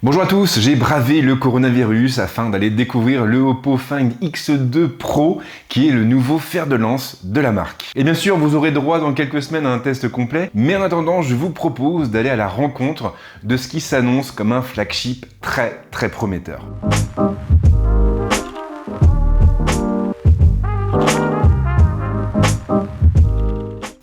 Bonjour à tous, j'ai bravé le coronavirus afin d'aller découvrir le Oppo Find X2 Pro qui est le nouveau fer de lance de la marque. Et bien sûr, vous aurez droit dans quelques semaines à un test complet, mais en attendant, je vous propose d'aller à la rencontre de ce qui s'annonce comme un flagship très prometteur.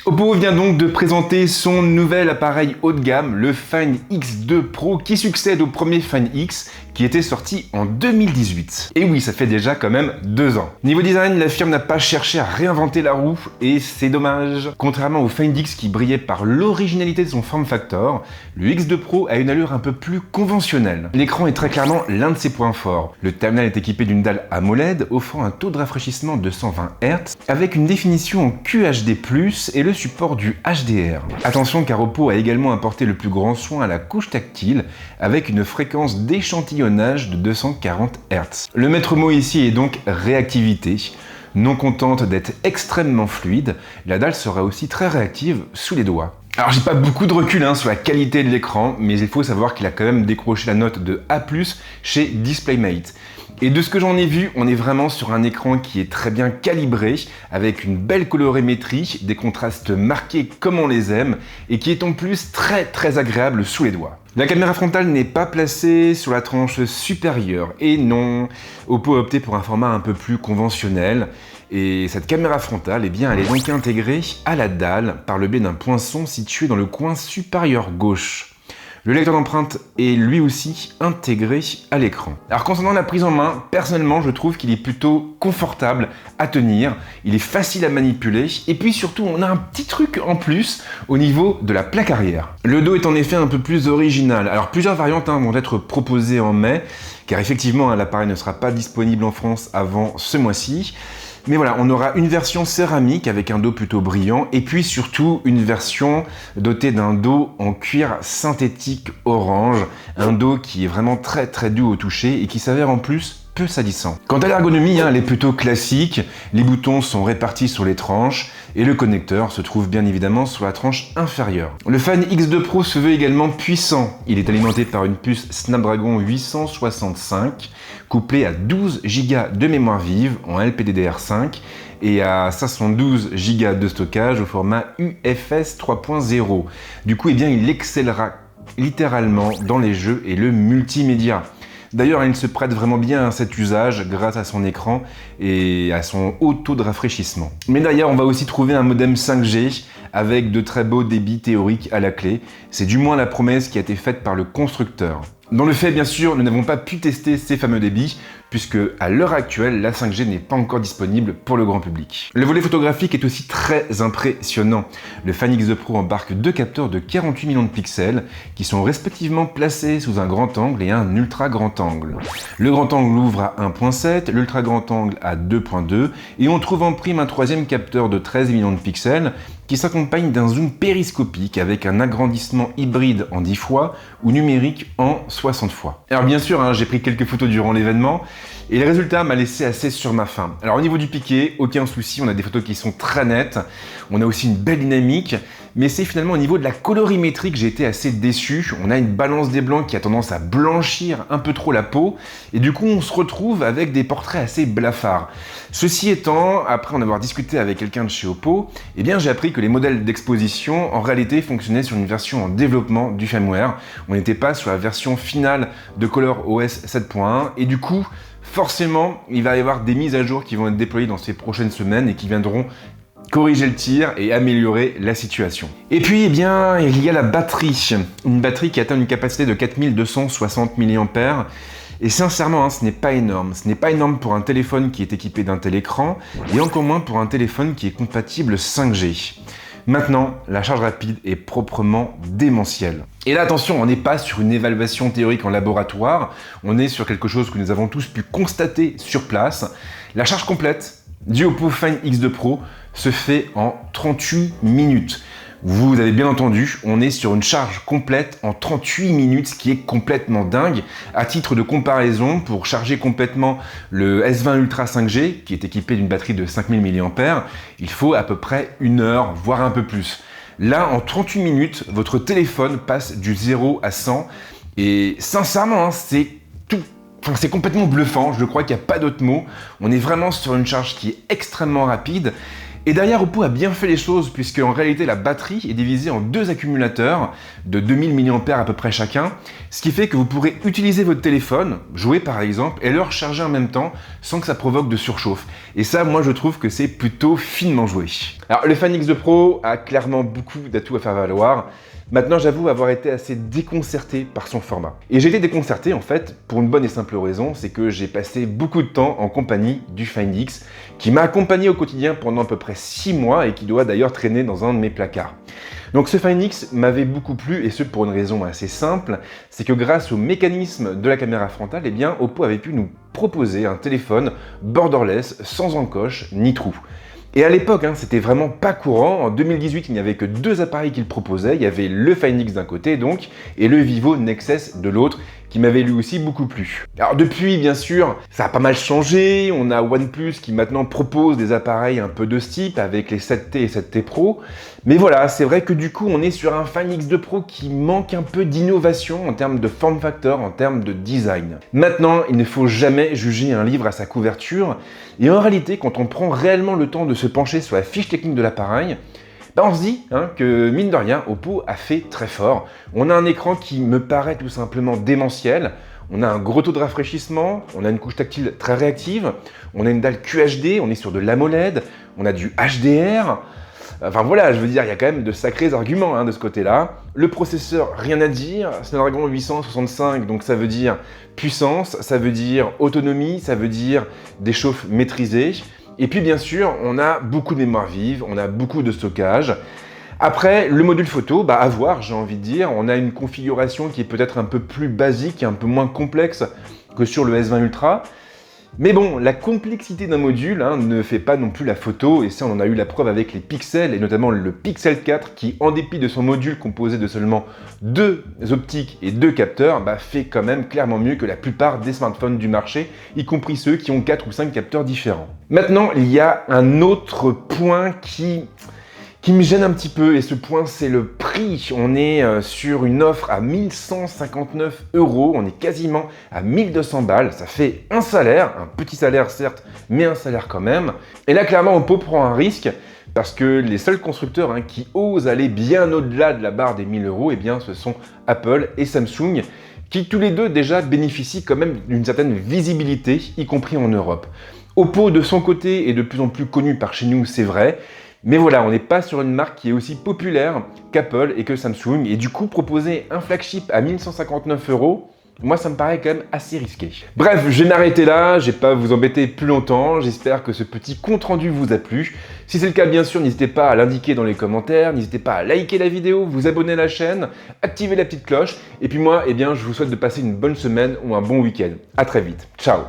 Oppo vient donc de présenter son nouvel appareil haut de gamme, le Find X2 Pro, qui succède au premier Find X qui était sorti en 2018. Et oui, ça fait déjà quand même 2 ans. Niveau design, la firme n'a pas cherché à réinventer la roue, et c'est dommage. Contrairement au Find X qui brillait par l'originalité de son form factor, le X2 Pro a une allure un peu plus conventionnelle. L'écran est très clairement l'un de ses points forts. Le terminal est équipé d'une dalle AMOLED offrant un taux de rafraîchissement de 120 Hz avec une définition en QHD+, et le support du HDR. Attention car Oppo a également apporté le plus grand soin à la couche tactile avec une fréquence d'échantillonnage de 240 Hz. Le maître mot ici est donc réactivité. Non contente d'être extrêmement fluide, la dalle sera aussi très réactive sous les doigts. Alors j'ai pas beaucoup de recul sur la qualité de l'écran, mais il faut savoir qu'il a quand même décroché la note de A+ chez DisplayMate. Et de ce que j'en ai vu, on est vraiment sur un écran qui est très bien calibré, avec une belle colorimétrie, des contrastes marqués comme on les aime, et qui est en plus très agréable sous les doigts. La caméra frontale n'est pas placée sur la tranche supérieure, et non, Oppo a opté pour un format un peu plus conventionnel, et cette caméra frontale, elle est donc intégrée à la dalle par le biais d'un poinçon situé dans le coin supérieur gauche. Le lecteur d'empreintes est lui aussi intégré à l'écran. Alors concernant la prise en main, personnellement je trouve qu'il est plutôt confortable à tenir, il est facile à manipuler et puis surtout on a un petit truc en plus au niveau de la plaque arrière. Le dos est en effet un peu plus original. Alors plusieurs variantes vont être proposées en mai, car effectivement l'appareil ne sera pas disponible en France avant ce mois-ci. Mais voilà, on aura une version céramique avec un dos plutôt brillant et puis surtout une version dotée d'un dos en cuir synthétique orange, un dos qui est vraiment très doux au toucher et qui s'avère en plus peu salissant. Quant à l'ergonomie, elle est plutôt classique, les boutons sont répartis sur les tranches et le connecteur se trouve bien évidemment sur la tranche inférieure. Le Find X2 Pro se veut également puissant, il est alimenté par une puce Snapdragon 865 couplée à 12 Go de mémoire vive en LPDDR5 et à 512 Go de stockage au format UFS 3.0. Du coup, il excellera littéralement dans les jeux et le multimédia. D'ailleurs, il se prête vraiment bien à cet usage grâce à son écran et à son haut taux de rafraîchissement. Mais d'ailleurs, on va aussi trouver un modem 5G avec de très beaux débits théoriques à la clé. C'est du moins la promesse qui a été faite par le constructeur. Dans le fait, bien sûr, nous n'avons pas pu tester ces fameux débits, puisque à l'heure actuelle, la 5G n'est pas encore disponible pour le grand public. Le volet photographique est aussi très impressionnant. Le Find X2 Pro embarque 2 capteurs de 48 millions de pixels, qui sont respectivement placés sous un grand angle et un ultra grand angle. Le grand angle ouvre à 1.7, l'ultra grand angle à 2.2, et on trouve en prime un troisième capteur de 13 millions de pixels, qui s'accompagne d'un zoom périscopique avec un agrandissement hybride en 10 fois ou numérique en 60 fois. Alors bien sûr, j'ai pris quelques photos durant l'événement et le résultat m'a laissé assez sur ma faim. Alors au niveau du piqué, aucun souci, on a des photos qui sont très nettes, on a aussi une belle dynamique, mais c'est finalement au niveau de la colorimétrie que j'ai été assez déçu. On a une balance des blancs qui a tendance à blanchir un peu trop la peau, et du coup on se retrouve avec des portraits assez blafards. Ceci étant, après en avoir discuté avec quelqu'un de chez Oppo, j'ai appris que les modèles d'exposition en réalité fonctionnaient sur une version en développement du firmware. On n'était pas sur la version finale de ColorOS 7.1, et du coup, forcément, il va y avoir des mises à jour qui vont être déployées dans ces prochaines semaines et qui viendront corriger le tir et améliorer la situation. Et puis, il y a la batterie. Une batterie qui atteint une capacité de 4260 mAh. Et sincèrement, ce n'est pas énorme. Ce n'est pas énorme pour un téléphone qui est équipé d'un tel écran, et encore moins pour un téléphone qui est compatible 5G. Maintenant, la charge rapide est proprement démentielle. Et là, attention, on n'est pas sur une évaluation théorique en laboratoire, on est sur quelque chose que nous avons tous pu constater sur place. La charge complète du Oppo Find X2 Pro se fait en 38 minutes. Vous avez bien entendu, on est sur une charge complète en 38 minutes, ce qui est complètement dingue. À titre de comparaison, pour charger complètement le S20 Ultra 5G, qui est équipé d'une batterie de 5000 mAh, il faut à peu près 1 heure, voire un peu plus. Là, en 38 minutes, votre téléphone passe du 0 à 100 Et sincèrement, hein, c'est complètement bluffant, je crois qu'il n'y a pas d'autre mot. On est vraiment sur une charge qui est extrêmement rapide. Et derrière, Oppo a bien fait les choses, puisque en réalité, la batterie est divisée en 2 accumulateurs de 2000 mAh à peu près chacun, ce qui fait que vous pourrez utiliser votre téléphone, jouer par exemple, et le recharger en même temps, sans que ça provoque de surchauffe. Et ça, moi, je trouve que c'est plutôt finement joué. Alors, le Find X2 Pro a clairement beaucoup d'atouts à faire valoir. Maintenant, j'avoue avoir été assez déconcerté par son format. Et j'ai été déconcerté, en fait, pour une bonne et simple raison, c'est que j'ai passé beaucoup de temps en compagnie du Find X, qui m'a accompagné au quotidien pendant à peu près 6 mois et qui doit d'ailleurs traîner dans un de mes placards. Donc ce Find X m'avait beaucoup plu, et ce pour une raison assez simple, c'est que grâce au mécanisme de la caméra frontale, eh bien, Oppo avait pu nous proposer un téléphone borderless, sans encoche ni trou. Et à l'époque, hein, c'était vraiment pas courant. En 2018, il n'y avait que 2 appareils qu'il proposait. Il y avait le Find X d'un côté, donc, et le Vivo Nexus de l'autre, qui m'avait lui aussi beaucoup plu. Alors depuis, bien sûr, ça a pas mal changé. On a OnePlus qui maintenant propose des appareils un peu de ce type, avec les 7T et 7T Pro. Mais voilà, c'est vrai que du coup, on est sur un Find X2 Pro qui manque un peu d'innovation en termes de form factor, en termes de design. Maintenant, il ne faut jamais juger un livre à sa couverture. Et en réalité, quand on prend réellement le temps de se pencher sur la fiche technique de l'appareil, on se dit que, mine de rien, Oppo a fait très fort. On a un écran qui me paraît tout simplement démentiel. On a un gros taux de rafraîchissement, on a une couche tactile très réactive, on a une dalle QHD, on est sur de l'AMOLED, on a du HDR. Enfin voilà, je veux dire, il y a quand même de sacrés arguments de ce côté-là. Le processeur, rien à dire, Snapdragon 865, donc ça veut dire puissance, ça veut dire autonomie, ça veut dire des chauffes maîtrisées. Et puis bien sûr, on a beaucoup de mémoire vive, on a beaucoup de stockage. Après, le module photo, à voir, j'ai envie de dire. On a une configuration qui est peut-être un peu plus basique et un peu moins complexe que sur le S20 Ultra. Mais bon, la complexité d'un module ne fait pas non plus la photo, et ça on en a eu la preuve avec les Pixel, et notamment le Pixel 4 qui, en dépit de son module composé de seulement 2 optiques et 2 capteurs, fait quand même clairement mieux que la plupart des smartphones du marché, y compris ceux qui ont 4 ou 5 capteurs différents. Maintenant, il y a un autre point qui me gêne un petit peu, et ce point c'est le prix. On est sur une offre à 1159 €, on est quasiment à 1200 balles, ça fait un salaire, un petit salaire certes, mais un salaire quand même. Et là clairement Oppo prend un risque, parce que les seuls constructeurs qui osent aller bien au-delà de la barre des 1000 €, eh bien ce sont Apple et Samsung, qui tous les deux déjà bénéficient quand même d'une certaine visibilité, y compris en Europe. Oppo de son côté est de plus en plus connu par chez nous, c'est vrai. Mais voilà, on n'est pas sur une marque qui est aussi populaire qu'Apple et que Samsung, et du coup proposer un flagship à 1159 €, moi ça me paraît quand même assez risqué. Bref, je vais m'arrêter là, je vais pas vous embêter plus longtemps, j'espère que ce petit compte rendu vous a plu. Si c'est le cas, bien sûr, n'hésitez pas à l'indiquer dans les commentaires, n'hésitez pas à liker la vidéo, vous abonner à la chaîne, activer la petite cloche, et puis moi, je vous souhaite de passer une bonne semaine ou un bon week-end. À très vite, ciao.